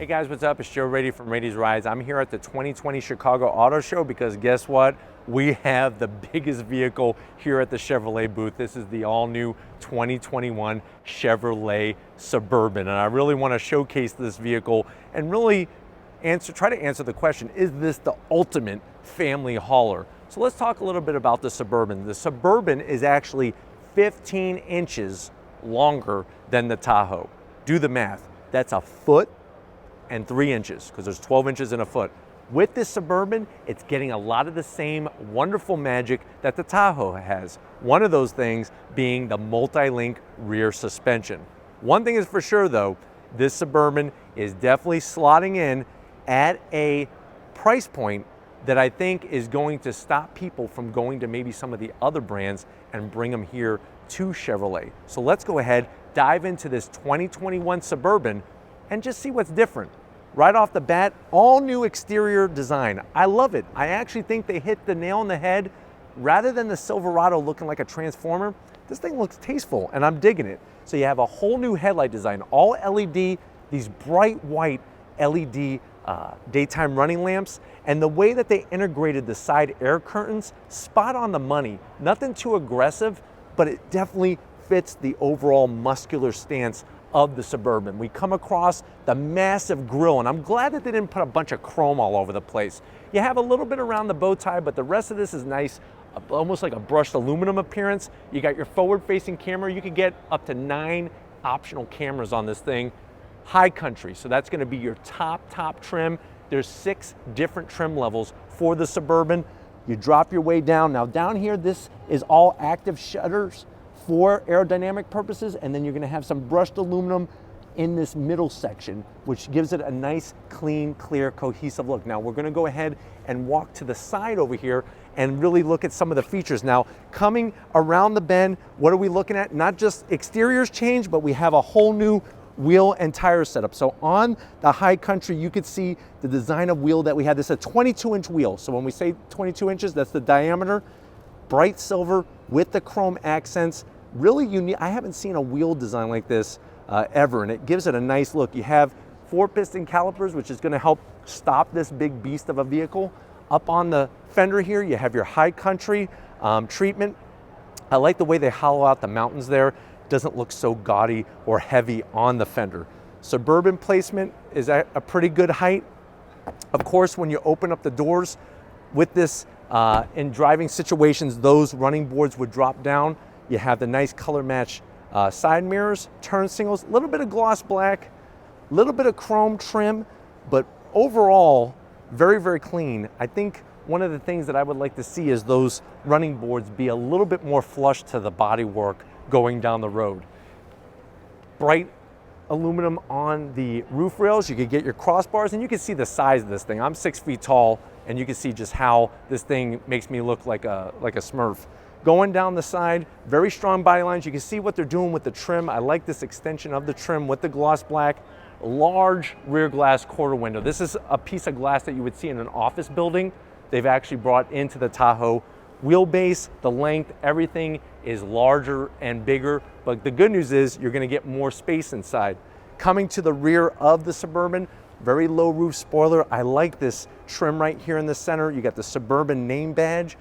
Hey guys, what's up? It's Joe Raiti from Raiti's Rides. I'm here at the 2020 Chicago Auto Show because guess what? We have the biggest vehicle here at the Chevrolet booth. This is the all-new 2021 Chevrolet Suburban, and I really want to showcase this vehicle and really try to answer the question, is this the ultimate family hauler? So let's talk a little bit about the Suburban. The Suburban is actually 15 inches longer than the Tahoe. Do the math. That's a foot and 3 inches, because there's 12 inches in a foot. With this Suburban, it's getting a lot of the same wonderful magic that the Tahoe has. One of those things being the multi-link rear suspension. One thing is for sure though, this Suburban is definitely slotting in at a price point that I think is going to stop people from going to maybe some of the other brands and bring them here to Chevrolet. So let's go ahead, dive into this 2021 Suburban and just see what's different. Right off the bat, all new exterior design. I love it. I actually think they hit the nail on the head. Rather than the Silverado looking like a transformer, this thing looks tasteful and I'm digging it. So you have a whole new headlight design, all LED, these bright white LED daytime running lamps, and the way that they integrated the side air curtains, spot on the money. Nothing too aggressive, but it definitely fits the overall muscular stance of the Suburban. We come across the massive grille, and I'm glad that they didn't put a bunch of chrome all over the place. You have a little bit around the bow tie, but the rest of this is nice, almost like a brushed aluminum appearance. You got your forward-facing camera. You could get up to 9 optional cameras on this thing. High country, so that's gonna be your top trim. There's 6 different trim levels for the Suburban. You drop your way down. Now down here, this is all active shutters for aerodynamic purposes, and then you're gonna have some brushed aluminum in this middle section, which gives it a nice, clean, clear, cohesive look. Now we're gonna go ahead and walk to the side over here and really look at some of the features. Now, coming around the bend, what are we looking at? Not just exteriors change, but we have a whole new wheel and tire setup. So on the high country, you could see the design of wheel that we had. This is a 22-inch wheel. So when we say 22 inches, that's the diameter. Bright silver with the chrome accents. Really unique. I haven't seen a wheel design like this ever, and it gives it a nice look. You have 4-piston calipers, which is going to help stop this big beast of a vehicle. Up on the fender here, you have your high country treatment. I like the way they hollow out the mountains there. It doesn't look so gaudy or heavy on the fender. Suburban placement is at a pretty good height. Of course, when you open up the doors with this in driving situations, those running boards would drop down. You have the nice color match side mirrors, turn signals, a little bit of gloss black, a little bit of chrome trim, but overall, very, very clean. I think one of the things that I would like to see is those running boards be a little bit more flush to the bodywork going down the road. Bright aluminum on the roof rails. You could get your crossbars, and you can see the size of this thing. I'm 6 feet tall, and you can see just how this thing makes me look like a Smurf. Going down the side, very strong body lines. You can see what they're doing with the trim. I like this extension of the trim with the gloss black. Large rear glass quarter window. This is a piece of glass that you would see in an office building. They've actually brought into the Tahoe. Wheelbase, the length, everything is larger and bigger, but the good news is you're gonna get more space inside. Coming to the rear of the Suburban, very low roof spoiler. I like this trim right here in the center. You got the Suburban name badge,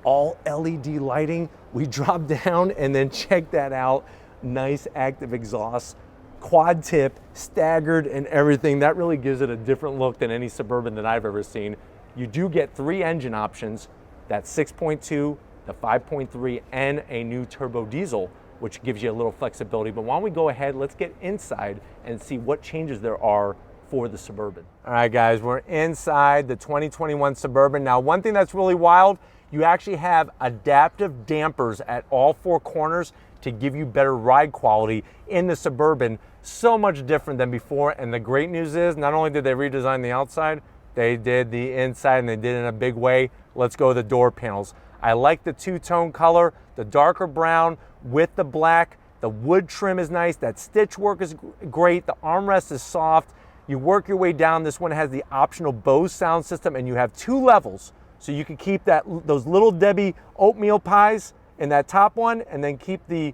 all LED lighting. We drop down and then check that out. Nice active exhaust, quad tip, staggered and everything. That really gives it a different look than any Suburban that I've ever seen. You do get 3 engine options. That's 6.2, the 5.3, and a new turbo diesel, which gives you a little flexibility. But why don't we go ahead, let's get inside and see what changes there are for the Suburban. All right, guys, we're inside the 2021 Suburban. Now, one thing that's really wild, you actually have adaptive dampers at all 4 corners to give you better ride quality in the Suburban. So much different than before. And the great news is, not only did they redesign the outside, they did the inside, and they did it in a big way. Let's go to the door panels. I like the 2-tone color, the darker brown with the black. The wood trim is nice. That stitch work is great. The armrest is soft. You work your way down. This one has the optional Bose sound system, and you have 2 levels. So you can keep those little Debbie oatmeal pies in that top one, and then keep the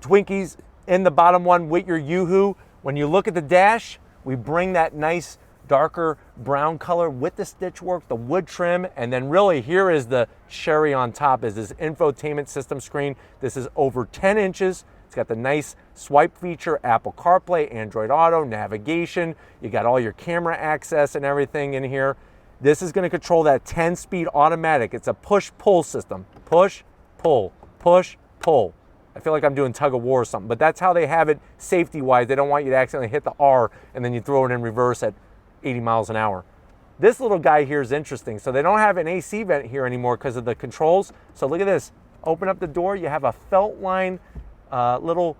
Twinkies in the bottom one with your Yoo-hoo. When you look at the dash, We bring that nice darker brown color with the stitch work, the wood trim, and then really here is the cherry on top is this infotainment system screen. This is over 10 inches. It's got the nice swipe feature, Apple CarPlay, Android Auto, navigation. You got all your camera access and everything in here. This is going to control that 10-speed automatic. It's a push-pull system. Push, pull, push, pull. I feel like I'm doing tug of war or something, but that's how they have it safety-wise. They don't want you to accidentally hit the R and then you throw it in reverse at 80 miles an hour. This little guy here is interesting. So they don't have an AC vent here anymore because of the controls. So look at this. Open up the door. You have a felt line little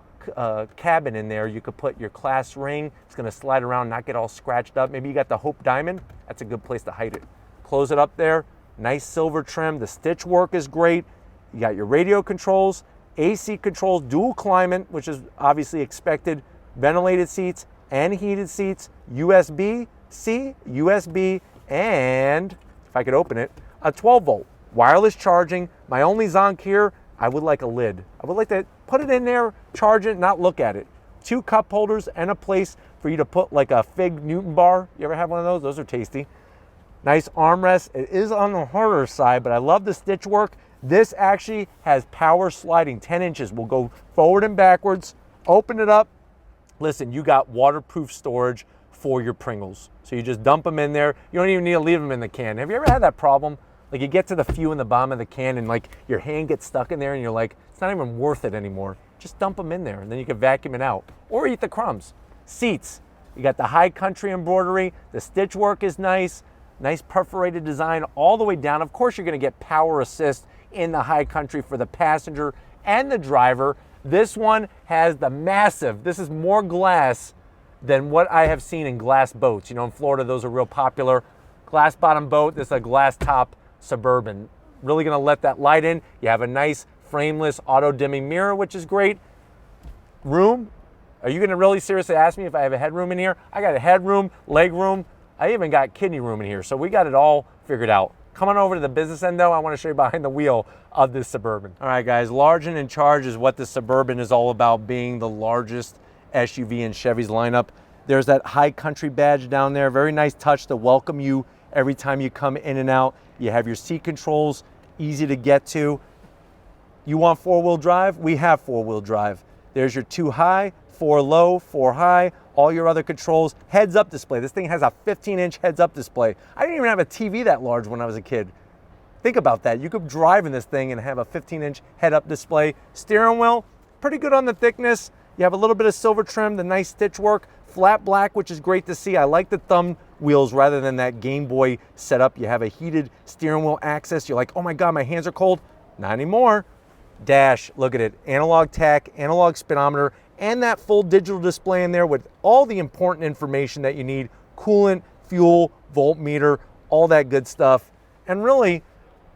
cabin in there. You could put your class ring. It's going to slide around, not get all scratched up. Maybe you got the Hope Diamond. That's a good place to hide it. Close it up there. Nice silver trim. The stitch work is great. You got your radio controls, AC controls, dual climate, which is obviously expected, ventilated seats and heated seats, USB-C, USB, and if I could open it, a 12-volt wireless charging. My only zonk here, I would like a lid. I would like to put it in there, charge it, not look at it. 2 cup holders and a place for you to put like a fig Newton bar. You ever have one of those? Those are tasty. Nice armrest. It is on the harder side, but I love the stitch work. This actually has power sliding, 10 inches. We'll go forward and backwards. Open it up. Listen, you got waterproof storage for your Pringles. So you just dump them in there. You don't even need to leave them in the can. Have you ever had that problem? Like you get to the few in the bottom of the can and like your hand gets stuck in there and you're like, it's not even worth it anymore. Just dump them in there and then you can vacuum it out or eat the crumbs. Seats, you got the high country embroidery. The stitch work is nice. Nice perforated design all the way down. Of course, you're going to get power assist in the high country for the passenger and the driver. This one has the massive, this is more glass than what I have seen in glass boats. You know, in Florida, those are real popular. Glass bottom boat, this is a glass top Suburban. Really gonna let that light in. You have a nice frameless auto dimming mirror, which is great. Room, are you gonna really seriously ask me if I have a headroom in here? I got a headroom, leg room. I even got kidney room in here. So we got it all figured out. Come on over to the business end though. I want to show you behind the wheel of this Suburban. All right guys, large and in charge is what the Suburban is all about, being the largest SUV in Chevy's lineup. There's that high country badge down there. Very nice touch to welcome you every time you come in and out. You have your seat controls, easy to get to. You want 4-wheel drive? We have 4-wheel drive. There's your 2 high, 4 low, 4 high, all your other controls. Heads up display. This thing has a 15-inch heads up display. I didn't even have a TV that large when I was a kid. Think about that. You could drive in this thing and have a 15-inch head-up display. Steering wheel, pretty good on the thickness. You have a little bit of silver trim, the nice stitch work, flat black, which is great to see. I like the thumb wheels rather than that Game Boy setup. You have a heated steering wheel access. You're like, oh my God, my hands are cold. Not anymore. Dash, look at it. Analog tach, analog speedometer, and that full digital display in there with all the important information that you need. Coolant, fuel, voltmeter, all that good stuff. And really,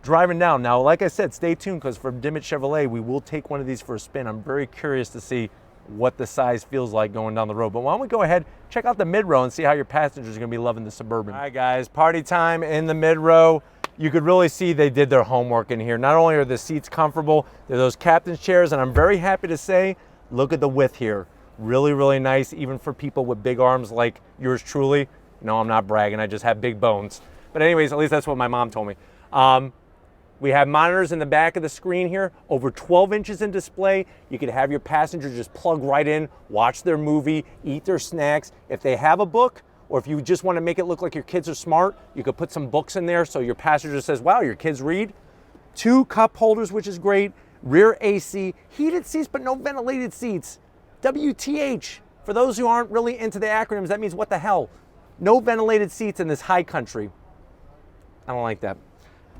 driving down. Now, like I said, stay tuned because from Dimmitt Chevrolet, we will take one of these for a spin. I'm very curious to see what the size feels like going down the road. But why don't we go ahead, check out the mid-row and see how your passengers are gonna be loving the Suburban. All right, guys, party time in the mid-row. You could really see they did their homework in here. Not only are the seats comfortable, they're those captain's chairs, and I'm very happy to say, look at the width here. Really, really nice, even for people with big arms like yours truly. No, I'm not bragging, I just have big bones. But anyways, at least that's what my mom told me. We have monitors in the back of the screen here, over 12 inches in display. You could have your passenger just plug right in, watch their movie, eat their snacks. If they have a book, or if you just want to make it look like your kids are smart, you could put some books in there so your passenger says, wow, your kids read. 2 cup holders, which is great. Rear AC, heated seats, but no ventilated seats. WTH, for those who aren't really into the acronyms, that means what the hell? No ventilated seats in this high country. I don't like that.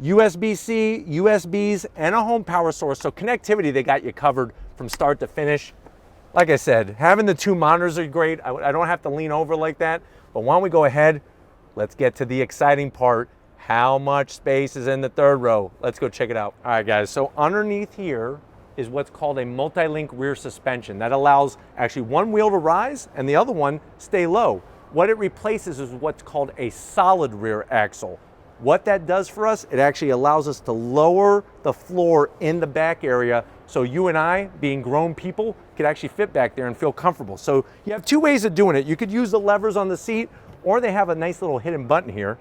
USB-C, USBs, and a home power source. So connectivity, they got you covered from start to finish. Like I said, having the 2 monitors are great. I don't have to lean over like that. But why don't we go ahead, let's get to the exciting part. How much space is in the 3rd row? Let's go check it out. All right, guys, so underneath here is what's called a multi-link rear suspension. That allows actually one wheel to rise and the other one stay low. What it replaces is what's called a solid rear axle. What that does for us, it actually allows us to lower the floor in the back area so you and I, being grown people, could actually fit back there and feel comfortable. So you have two ways of doing it. You could use the levers on the seat, or they have a nice little hidden button here.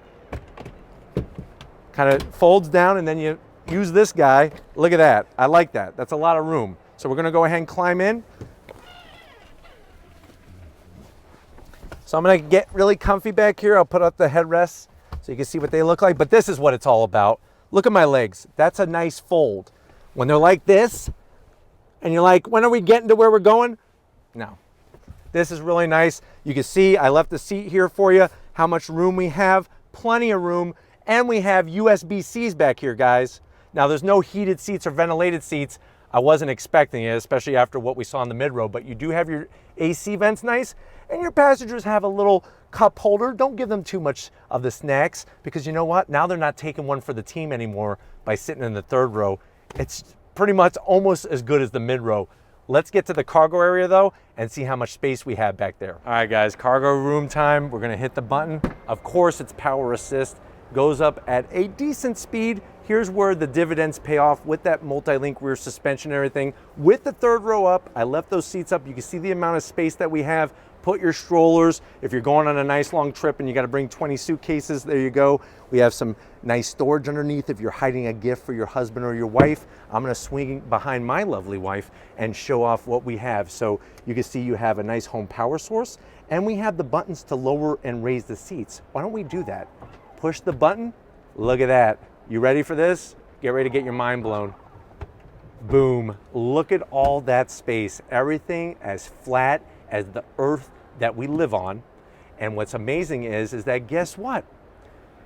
Kind of folds down, and then you use this guy. Look at that. I like that. That's a lot of room. So we're gonna go ahead and climb in. So I'm gonna get really comfy back here. I'll put up the headrests so you can see what they look like, but this is what it's all about. Look at my legs. That's a nice fold. When they're like this, and you're like, when are we getting to where we're going? No. This is really nice. You can see I left the seat here for you, how much room we have, plenty of room, and we have USB-Cs back here, guys. Now there's no heated seats or ventilated seats. I wasn't expecting it, especially after what we saw in the mid-row, but you do have your AC vents nice, and your passengers have a little cup holder. Don't give them too much of the snacks, because you know what? Now they're not taking one for the team anymore by sitting in the third row. It's pretty much almost as good as the mid-row. Let's get to the cargo area though and see how much space we have back there. All right guys, cargo room time. We're gonna hit the button. Of course, it's power assist. Goes up at a decent speed. Here's where the dividends pay off with that multi-link rear suspension and everything. With the third row up, I left those seats up. You can see the amount of space that we have. Put your strollers. If you're going on a nice long trip and you got to bring 20 suitcases, there you go. We have some nice storage underneath if you're hiding a gift for your husband or your wife. I'm going to swing behind my lovely wife and show off what we have. So you can see you have a nice home power source, and we have the buttons to lower and raise the seats. Why don't we do that? Push the button. Look at that. You ready for this? Get ready to get your mind blown. Boom. Look at all that space. Everything as flat as the earth that we live on. And what's amazing is that guess what?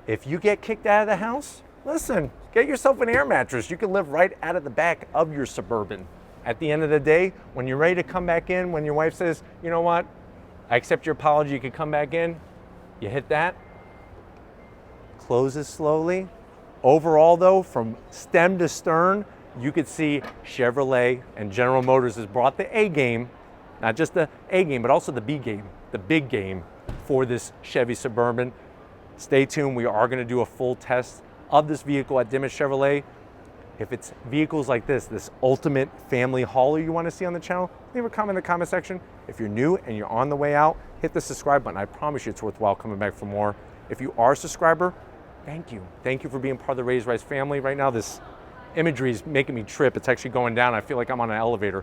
If you get kicked out of the house, listen, get yourself an air mattress. You can live right out of the back of your Suburban. At the end of the day, when you're ready to come back in, when your wife says, you know what, I accept your apology, you can come back in, you hit that, closes slowly. Overall though, from stem to stern, you could see Chevrolet and General Motors has brought the A game, not just the A game, but also the B game, the big game for this Chevy Suburban. Stay tuned, we are gonna do a full test of this vehicle at Dimmitt Chevrolet. If it's vehicles like this ultimate family hauler you wanna see on the channel, leave a comment in the comment section. If you're new and you're on the way out, hit the subscribe button. I promise you it's worthwhile coming back for more. If you are a subscriber, thank you. Thank you for being part of the Raised Rice family. Right now, this imagery is making me trip. It's actually going down. I feel like I'm on an elevator.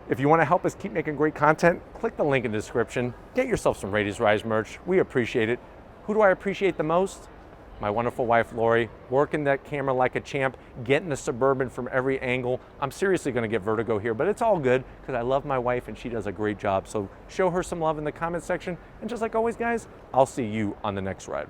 If you want to help us keep making great content, click the link in the description. Get yourself some Raised Rice merch. We appreciate it. Who do I appreciate the most? My wonderful wife, Lori, working that camera like a champ, getting the Suburban from every angle. I'm seriously going to get vertigo here, but it's all good because I love my wife and she does a great job. So show her some love in the comment section. And just like always, guys, I'll see you on the next ride.